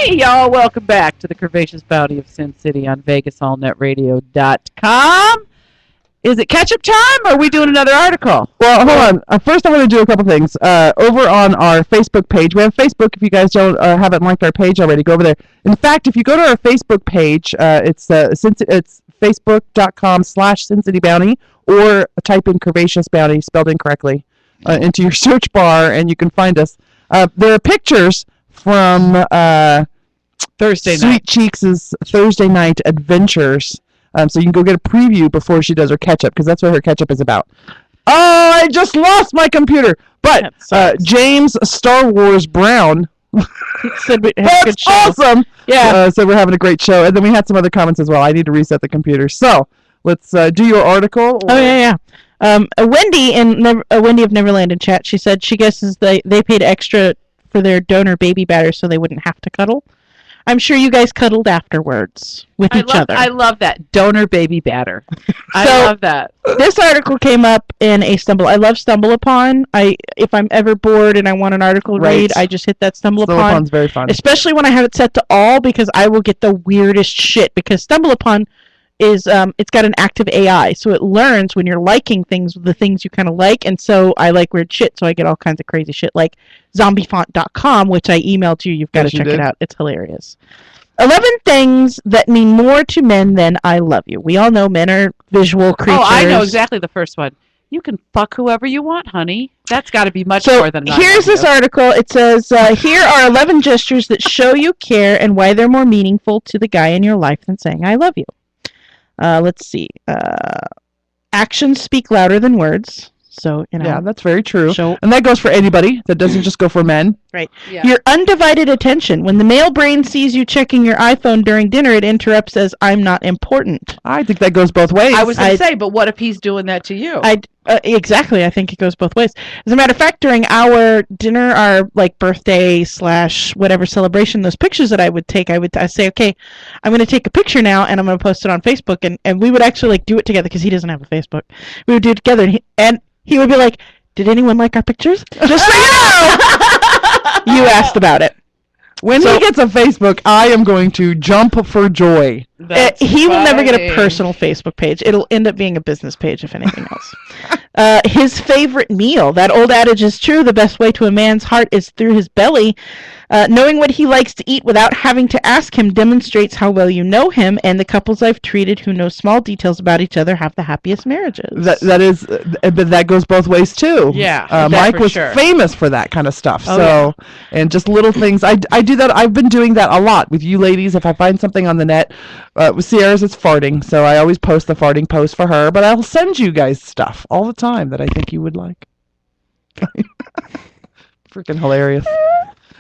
Hey, y'all. Welcome back to the Curvaceous Bounty of Sin City on VegasAllNetRadio.com. Is it catch-up time, or are we doing another article? Well, hold on. First, I want to do a couple things. Over on our Facebook page, we have Facebook. If you guys haven't liked our page already, go over there. In fact, if you go to our Facebook page, it's facebook.com/SinCityBounty, or type in Curvaceous Bounty, spelled incorrectly, into your search bar, and you can find us. There are pictures from Thursday Sweet night. Cheeks' Thursday night adventures. So you can go get a preview before she does her catch-up, because that's what her catch-up is about. Oh, I just lost my computer. But James Star Wars Brown said we had a that's good show. awesome. Yeah. So we're having a great show. And then we had some other comments as well. I need to reset the computer. So let's do your article. Oh, yeah. Wendy of Neverland in chat, she said she guesses they paid extra for their donor baby batter so they wouldn't have to cuddle. I'm sure you guys cuddled afterwards with each other. I love that. Donor baby batter. I love that. This article came up in a Stumble. I love Stumble Upon. If I'm ever bored and I want an article to read, I just hit that Stumble Upon. Stumble Upon's very fun. Especially when I have it set to all, because I will get the weirdest shit. Because Stumble Upon is it's got an active AI, so it learns when you're liking things, the things you kind of like, and so I like weird shit, so I get all kinds of crazy shit, like zombiefont.com, which I emailed you. You've got to check it out. It's hilarious. 11 things that mean more to men than I love you. We all know men are visual creatures. Oh, I know exactly the first one. You can fuck whoever you want, honey. That's got to be much more than that. Here's this article. It says, here are 11 gestures that show you care and why they're more meaningful to the guy in your life than saying I love you. Let's see. Actions speak louder than words. So, Yeah, that's very true. So, and that goes for anybody. That doesn't just go for men. Right. Yeah. Your undivided attention. When the male brain sees you checking your iPhone during dinner, it interrupts as I'm not important. I think that goes both ways. I was going to say, but what if he's doing that to you? Exactly. I think it goes both ways. As a matter of fact, during our dinner, our like birthday / whatever celebration, those pictures that I would take, I'd say, okay, I'm going to take a picture now and I'm going to post it on Facebook. And we would actually like do it together because he doesn't have a Facebook. We would do it together and he would be like, did anyone like our pictures? Just so you know, you asked about it. When he gets a Facebook, I am going to jump for joy. He will never get a personal Facebook page. It'll end up being a business page, if anything else. His favorite meal. That old adage is true. The best way to a man's heart is through his belly. Knowing what he likes to eat without having to ask him demonstrates how well you know him, and the couples I've treated who know small details about each other have the happiest marriages. But that goes both ways too. Yeah, Mike was famous for that kind of stuff. And just little things. I do that. I've been doing that a lot with you ladies. If I find something on the net, with Sierra's, it's farting, so I always post the farting post for her. But I'll send you guys stuff all the time that I think you would like. Freaking hilarious.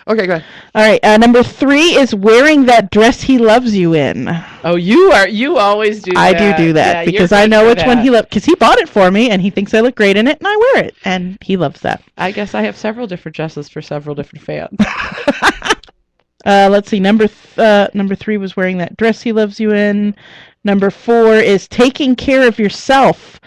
Okay, go ahead. All right, number 3 is wearing that dress he loves you in. Oh, you always do that. I do that because I know which one he loves, because he bought it for me and he thinks I look great in it and I wear it and he loves that. I guess I have several different dresses for several different fans. Let's see, number 3 was wearing that dress he loves you in. Number 4 is taking care of yourself.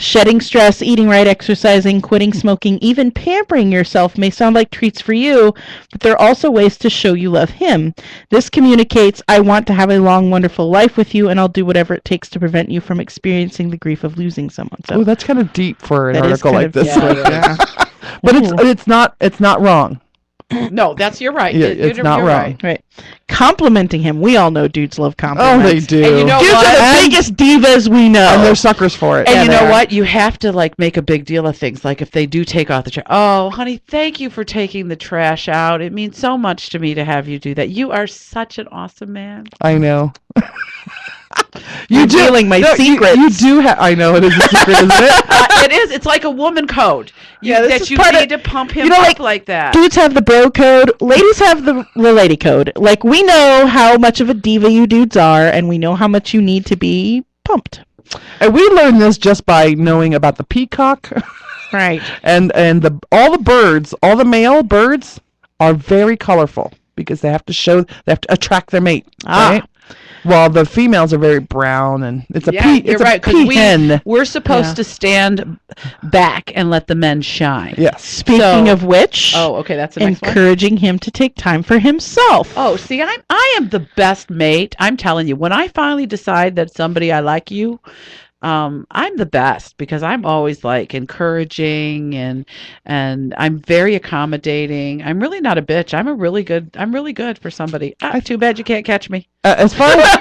Shedding stress, eating right, exercising, quitting smoking, even pampering yourself may sound like treats for you, but there are also ways to show you love him. This communicates, I want to have a long, wonderful life with you, and I'll do whatever it takes to prevent you from experiencing the grief of losing someone. So that's kind of deep for an article like this. Yeah. But it's not wrong. No, you're right. Yeah, it's not wrong. Right. Complimenting him. We all know dudes love compliments. Oh, they do. And you know dudes are the biggest divas we know. And they're suckers for it. And you know what? You have to make a big deal of things. Like if they do take out the trash. Oh, honey, thank you for taking the trash out. It means so much to me to have you do that. You are such an awesome man. I know. You're dealing my secrets. You do have. I know it is a secret, isn't it? It is. It's like a woman code. That you need to pump him up like that. Dudes have the bro code. Ladies have the lady code. Like, we know how much of a diva you dudes are, and we know how much you need to be pumped. And we learned this just by knowing about the peacock. Right. And all the birds, all the male birds are very colorful because they have to attract their mate. Right? Well, the females are very brown, and it's a you're right, 'cause peahen. we're supposed to stand back and let the men shine. Yes. Speaking of which, okay, that's the next one. encouraging him to take time for himself. Oh, see, I am the best mate. I'm telling you, when I finally decide that somebody I like you, I'm the best because I'm always like encouraging and I'm very accommodating. I'm really not a bitch. I'm really good for somebody. Too bad you can't catch me. As far as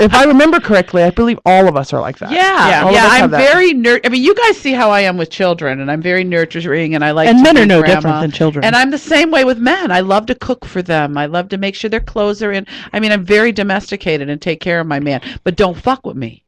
if I remember correctly, I believe all of us are like that. Yeah. All of us I'm have that. very I mean, you guys see how I am with children, and I'm very nurturing, and I like. And to men be are no grandma. different than children. And I'm the same way with men. I love to cook for them. I love to make sure their clothes are in. I mean, I'm very domesticated and take care of my man, but don't fuck with me.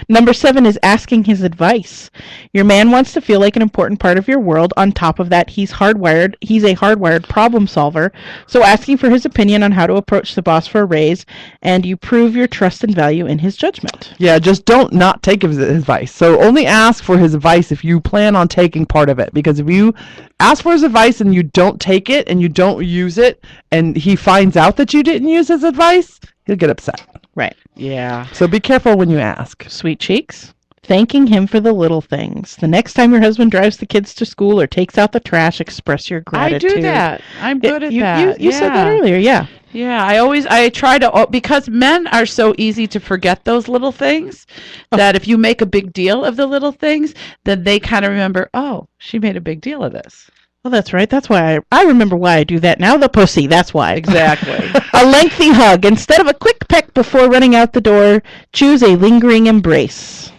Number 7 is asking his advice. Your man wants to feel like an important part of your world. On top of that, he's a hardwired problem solver. So asking for his opinion on how to approach the boss for a raise, and you prove your trust and value in his judgment. Yeah, just don't not take his advice. So only ask for his advice if you plan on taking part of it. Because if you ask for his advice and you don't take it and you don't use it, and he finds out that you didn't use his advice, he'll get upset. Right. Yeah. So be careful when you ask. Sweet cheeks. Thanking him for the little things. The next time your husband drives the kids to school or takes out the trash, express your gratitude. I do that. I'm good at you, that. You said that earlier, yeah. Yeah, I try to, because men are so easy to forget those little things that if you make a big deal of the little things, then they kind of remember, oh, she made a big deal of this. Well, that's right. That's why I remember why I do that now. The pussy, that's why. Exactly. A lengthy hug. Instead of a quick peck before running out the door, choose a lingering embrace.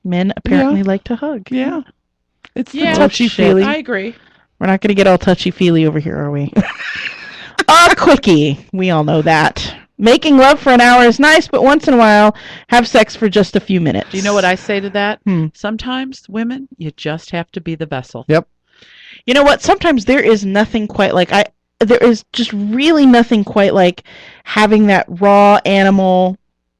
Men apparently like to hug. Yeah. It's the Yeah, touchy-feely. I agree. We're not going to get all touchy-feely over here, are we? A quickie. We all know that. Making love for an hour is nice, but once in a while, have sex for just a few minutes. Do you know what I say to that? Hmm. Sometimes, women, you just have to be the vessel. Yep. You know what? Sometimes there is nothing quite like there is just really nothing quite like having that raw animal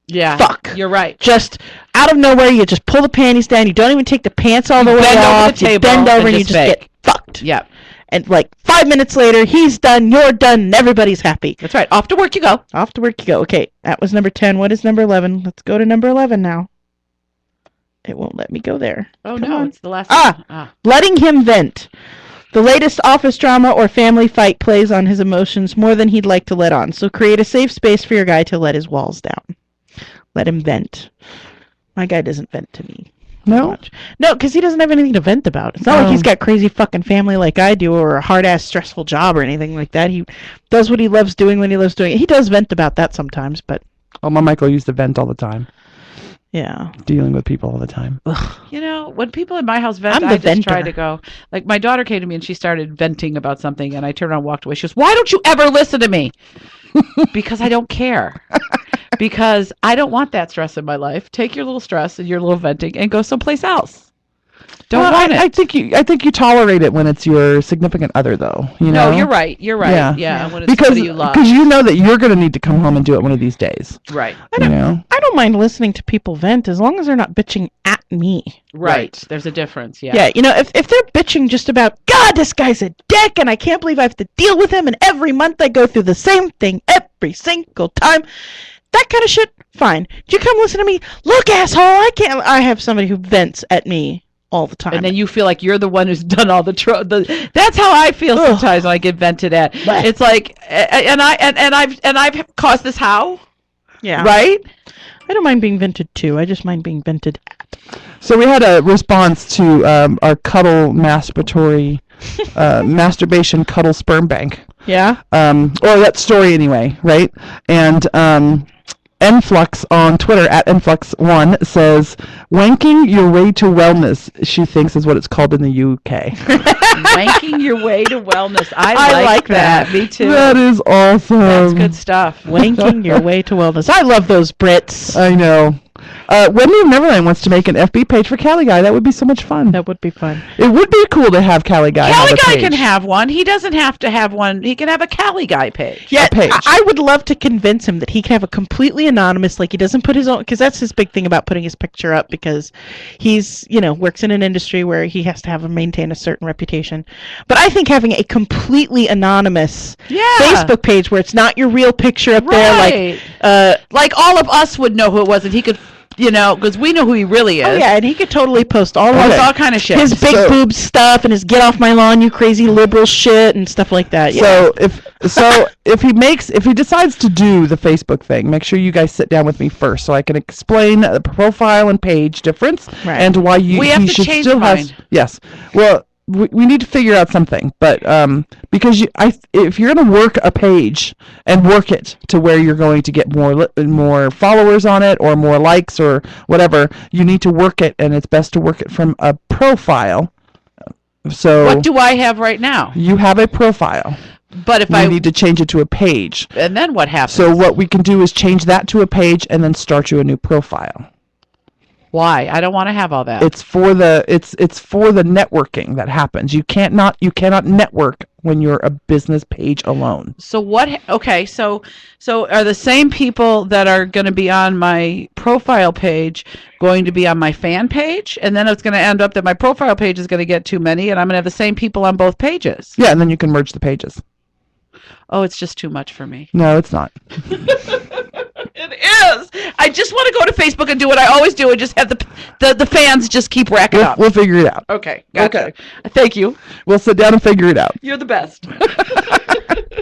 fuck. You're right. Just out of nowhere, you just pull the panties down. You don't even take the pants all the way bend over off. the table you bend over and and you just just fake. get fucked. Yep. And like 5 minutes later, he's done, you're done, and everybody's happy. That's right. Off to work you go. Off to work you go. Okay, that was number 10. What is number 11? Let's go to number 11 now. It won't let me go there. Oh, Come no, on. it's the last Ah. one. Letting him vent. The latest office drama or family fight plays on his emotions more than he'd like to let on, so create a safe space for your guy to let his walls down. Let him vent. My guy doesn't vent to me. No? No, because he doesn't have anything to vent about. It's not like he's got crazy fucking family like I do or a hard-ass stressful job or anything like that. He does what he loves doing when he loves doing it. He does vent about that sometimes, but... Oh, my Michael used to vent all the time. Yeah. Dealing with people all the time. You know, when people in my house vent, I'm the I just venter. try to go. Like, my daughter came to me and she started venting about something, and I turned around and walked away. She goes, "Why don't you ever listen to me?" Because I don't care. Because I don't want that stress in my life. Take your little stress and your little venting and go someplace else. Don't want it. I think you tolerate it when it's your significant other, though. You know? No, you're right. You're right. Yeah. When it's Because somebody you love. you know that you're going to need to come home and do it one of these days. Right. You know? I don't mind listening to people vent as long as they're not bitching at me. Right. There's a difference. Yeah. Yeah, you know, if they're bitching just about, God, this guy's a dick, and I can't believe I have to deal with him, and every month I go through the same thing every single time, that kind of shit, fine. Do you come listen to me? Look, asshole, I have somebody who vents at me all the time. And then you feel like you're the one who's done all the that's how I feel sometimes when I get vented at. Blech. It's like, and I've caused this how? Yeah. Right? I don't mind being vented to. I just mind being vented at. So we had a response to our cuddle masturbation cuddle sperm bank. Yeah? Or that story anyway, right? And Enflux on Twitter @Enflux1 says, "Wanking your way to wellness," she thinks is what it's called in the UK. Wanking your way to wellness. I like that. Me too. That is awesome. That's good stuff. Wanking your way to wellness. I love those Brits. I know. Wendy of Neverland wants to make an FB page for Cali Guy. That would be so much fun. That would be fun. It would be cool to have Cali Guy have Cali a Guy page. can have one. He doesn't have to have one. He can have a Cali Guy page. Yeah, page. I would love to convince him that he can have a completely anonymous, like he doesn't put his own, because that's his big thing about putting his picture up, because he's, works in an industry where he has to maintain a certain reputation. But I think having a completely anonymous Facebook page where it's not your real picture up there, like all of us would know who it was, and he could, because we know who he really is. Oh yeah, and he could totally post all kind of shit. His big boob stuff and his get off my lawn, you crazy liberal shit and stuff like that. Yeah. So if he decides to do the Facebook thing, make sure you guys sit down with me first so I can explain the profile and page difference and why we have to change mine. Yes. Well, we need to figure out something, but because if you're going to work a page and work it to where you're going to get more followers on it or more likes or whatever, you need to work it, and it's best to work it from a profile. So what do I have right now? You have a profile. But if I need to change it to a page, and then what happens? So what we can do is change that to a page and then start you a new profile. Why? I don't want to have all that. It's for the networking that happens. You cannot network when you're a business page alone. So what? Okay, so are the same people that are going to be on my profile page going to be on my fan page, and then it's going to end up that my profile page is going to get too many, and I'm going to have the same people on both pages. Yeah, and then you can merge the pages. Oh, it's just too much for me. No, it's not. It is. I just want to go to Facebook and do what I always do and just have the fans just keep racking up. We'll figure it out. Okay, gotcha. Okay. Thank you. We'll sit down and figure it out. You're the best.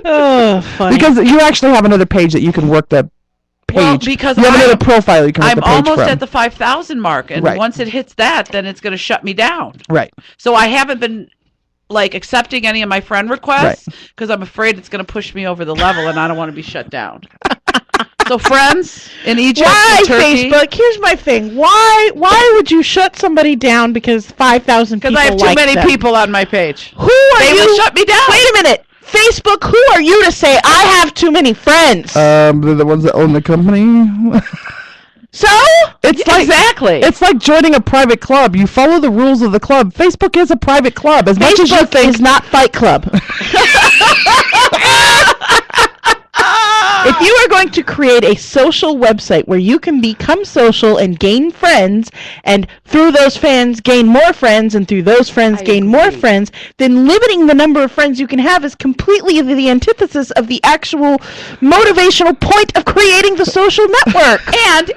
Oh, funny. Because you actually have another page that you can work the page. Well, because you have another profile you can work I'm the page almost from. at the 5,000 mark, and once it hits that, then it's going to shut me down. Right. So I haven't been accepting any of my friend requests because I'm afraid it's going to push me over the level, and I don't want to be shut down. So friends in Egypt, why and Turkey? Facebook? Here's my thing. Why would you shut somebody down because 5,000 people? Because I have too many people on my page. Who are they you? will shut me down. Wait a minute. Facebook, who are you to say I have too many friends? They're the ones that own the company. So? It's like joining a private club. You follow the rules of the club. Facebook is a private club. As much as you think is not Fight Club. If you are going to create a social website where you can become social and gain friends, and through those fans gain more friends, and through those friends gain more friends, then limiting the number of friends you can have is completely the antithesis of the actual motivational point of creating the social network. And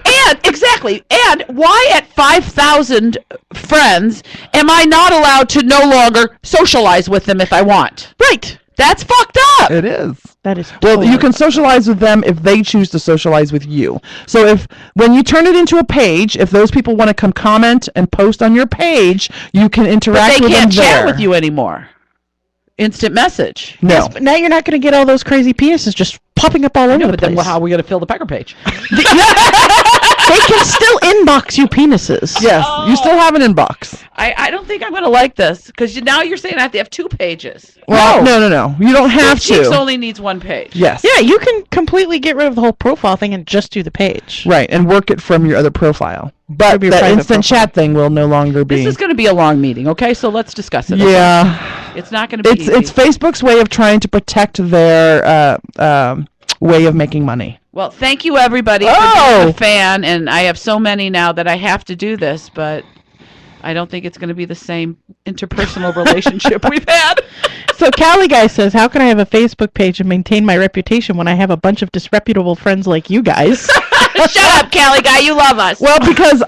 exactly. And why at 5,000 friends am I not allowed to no longer socialize with them if I want? Right. That's fucked up. It is. That is well, you can socialize with them if they choose to socialize with you. So when you turn it into a page, if those people want to come comment and post on your page, you can interact with them there. But they can't chat with you anymore. Instant message. No. Yes, but now you're not going to get all those crazy penises just popping up all over the place. Then how are we going to fill the Pecker page? They can still inbox you penises. Yes, you still have an inbox. I don't think I'm going to like this, because now you're saying I have to have 2 pages. Well, no. You don't have to. Cheeks only needs 1 page. Yes. Yeah, you can completely get rid of the whole profile thing and just do the page. Right, and work it from your other profile. But that instant chat thing will no longer be. This is going to be a long meeting, okay? So let's discuss it. Yeah. Okay? It's not going to be easy. It's Facebook's way of trying to protect their way of making money. Well, thank you, everybody, for being a fan. And I have so many now that I have to do this, but I don't think it's going to be the same interpersonal relationship we've had. So Cali Guy says, how can I have a Facebook page and maintain my reputation when I have a bunch of disreputable friends like you guys? Shut up, Cali Guy. You love us. Well, because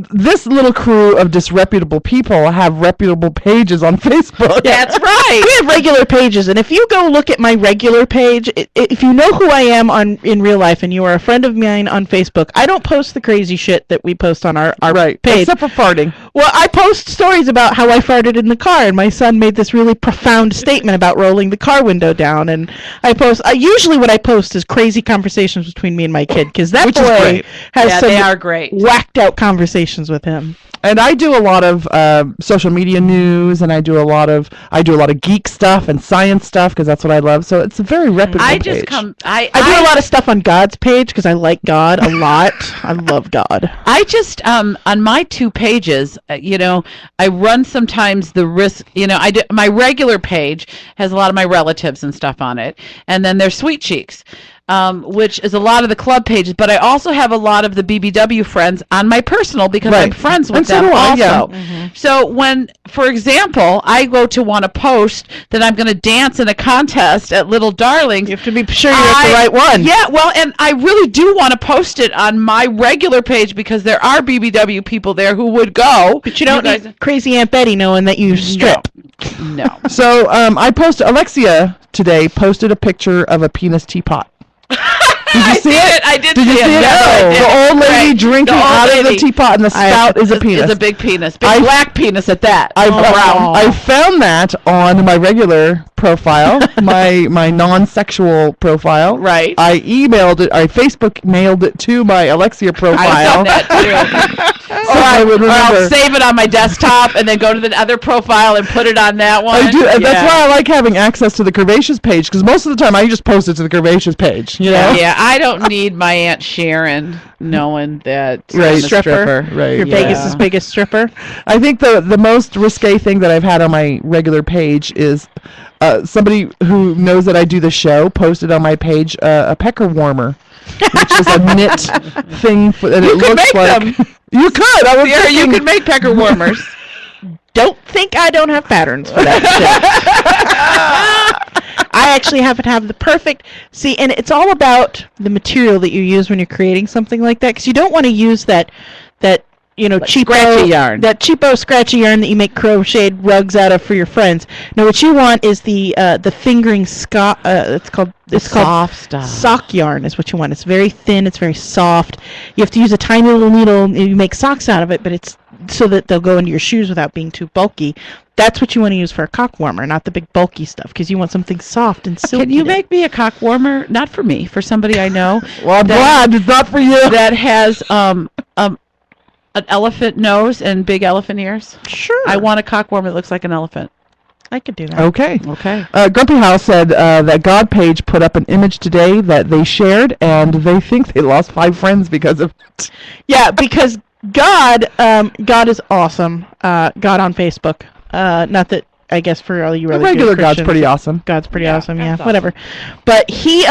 this little crew of disreputable people have reputable pages on Facebook. That's right. We have regular pages, and if you go look at my regular page, if you know who I am in real life and you are a friend of mine on Facebook, I don't post the crazy shit that we post on our page. Except for farting. Well, I post stories about how I farted in the car, and my son made this really profound statement about rolling the car window down, and I post, usually what I post is crazy conversations between me and my kid, because that boy has some they are great. whacked out conversations with him. And I do a lot of social media news, and I do a lot of geek stuff and science stuff because that's what I love. So it's a very reputable I just page. I do a lot of stuff on God's page because I like God a lot. I love God. I just on my 2 pages, I run sometimes the risk. My regular page has a lot of my relatives and stuff on it, and then there's Sweet Cheeks, which is a lot of the club pages. But I also have a lot of the BBW friends on my personal because I'm friends with them also. Mm-hmm. So when, for example, I go to want to post that I'm going to dance in a contest at Little Darlings, You have to be sure you're at the right one. Yeah, well, and I really do want to post it on my regular page because there are BBW people there who would go. But you don't need crazy Aunt Betty knowing that you strip. No. So Alexia today posted a picture of a penis teapot. Did you see it? I did see see it. it? Yes, I did. The old lady Right. drinking The old out of the lady. teapot, and the spout is a penis. It's a big penis. Big black penis at that. I found that on my regular profile, my non-sexual profile. Right. I emailed it. I Facebook mailed it to my Alexia profile. I've done that too. Or I'll save it on my desktop and then go to the other profile and put it on that one. I do. And that's why I like having access to the Curvaceous page, because most of the time I just post it to the Curvaceous page. You know? Yeah, I don't need my Aunt Sharon knowing that I'm a stripper. Right. Your Vegas's biggest stripper. I think the most risque thing that I've had on my regular page is somebody who knows that I do the show posted on my page a pecker warmer, which is a knit thing that it looks make like. them. You could. I was Sierra, you could make pecker warmers. Don't think I don't have patterns for that shit. I actually happen to have the perfect... See, and it's all about the material that you use when you're creating something like that, because you don't want to use that cheapo scratchy yarn. That cheapo scratchy yarn that you make crocheted rugs out of for your friends. No, what you want is the fingering it's called soft stuff. Sock yarn is what you want. It's very thin, it's very soft. You have to use a tiny little needle and you make socks out of it, but it's so that they'll go into your shoes without being too bulky. That's what you want to use for a cock warmer, not the big bulky stuff, because you want something soft and silky. Can you make me a cock warmer? Not for me, for somebody I know. Well, I'm glad it's not for you. That has an elephant nose and big elephant ears. Sure. I want a cock warmer that looks like an elephant. I could do that. Okay. Okay. Grumpy House said that God page put up an image today that they shared, and they think they lost 5 friends because of it. Yeah, because God is awesome. God on Facebook. Not that, I guess, for all you The really regular good God's Christians, pretty awesome. God's pretty awesome. Yeah, that's whatever. But he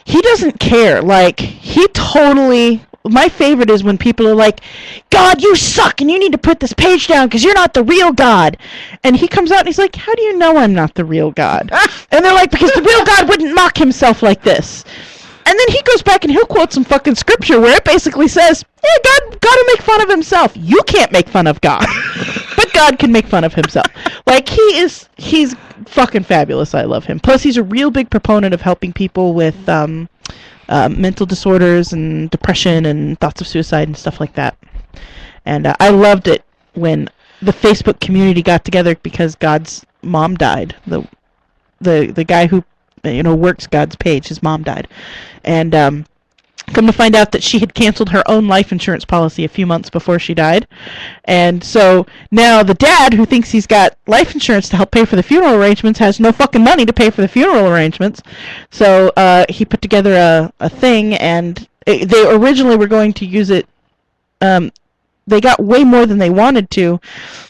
doesn't care. Like, he totally... My favorite is when people are like, God, you suck, and you need to put this page down because you're not the real God. And he comes out and he's like, how do you know I'm not the real God? And they're like, because the real God wouldn't mock himself like this. And then he goes back and he'll quote some fucking scripture where it basically says, yeah, God will make fun of himself. You can't make fun of God. But God can make fun of himself. Like, he's fucking fabulous. I love him. Plus, he's a real big proponent of helping people with mental disorders and depression and thoughts of suicide and stuff like that. And I loved it when the Facebook community got together because God's mom died. The guy who works God's page, his mom died. And come to find out that she had canceled her own life insurance policy a few months before she died. And so now the dad, who thinks he's got life insurance to help pay for the funeral arrangements, has no fucking money to pay for the funeral arrangements. So he put together a thing, and they originally were going to use it. They got way more than they wanted to,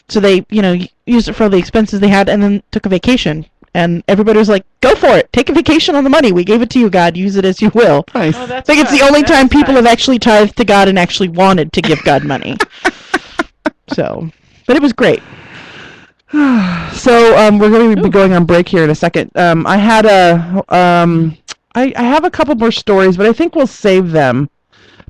so they used it for all the expenses they had and then took a vacation. And everybody was like, go for it. Take a vacation on the money. We gave it to you, God. Use it as you will. Nice. Oh, I think it's the only time people have actually tithed to God and actually wanted to give God money. So, but it was great. So we're going to be going on break here in a second. I had I have a couple more stories, but I think we'll save them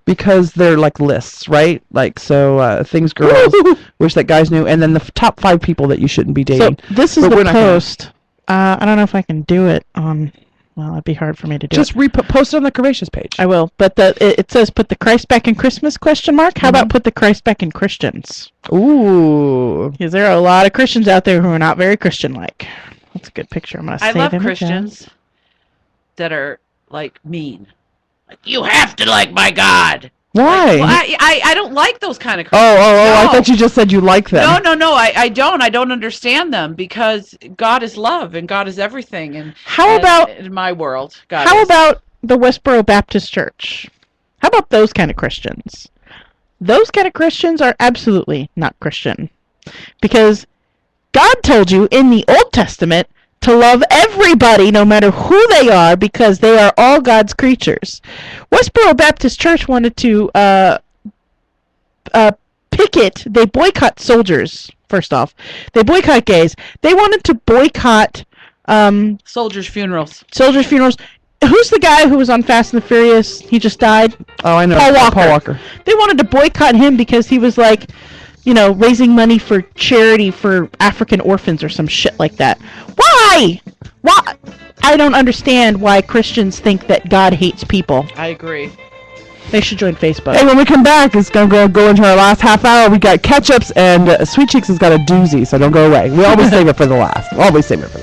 because they're like lists, right? Like, so things girls wish that guys knew, and then the top 5 people that you shouldn't be dating. So this is the post. I don't know if I can do it on... Well, it'd be hard for me to do. Just post it on the Curvaceous page. I will, but it says put the Christ back in Christmas ? How about put the Christ back in Christians? Ooh. Because there are a lot of Christians out there who are not very Christian-like. That's a good picture. I'm gonna I save love image Christians that are like mean. Like, you have to like my God. Why? Well, I don't like those kind of Oh, Christians. I No. thought you just said you like them. No, I don't. I don't understand them because God is love and God is everything. And How about in my world, God how is. about the Westboro Baptist Church? How about those kind of Christians? Those kind of Christians are absolutely not Christian. Because God told you in the Old Testament to love everybody no matter who they are because they are all God's creatures. Westboro Baptist Church wanted to picket. They boycott soldiers, first off. They boycott gays. They wanted to boycott Soldiers' funerals. soldiers' funerals. Who's the guy who was on Fast and the Furious? He just died. Oh, I know. Paul Walker. They wanted to boycott him because he was like, raising money for charity for African orphans or some shit like that. Why? Why? I don't understand why Christians think that God hates people. I agree. They should join Facebook. Hey, when we come back, it's going to go into our last half hour. We got ketchups, and Sweet Cheeks has got a doozy, so don't go away. We always save it for the last. Always save it for the last.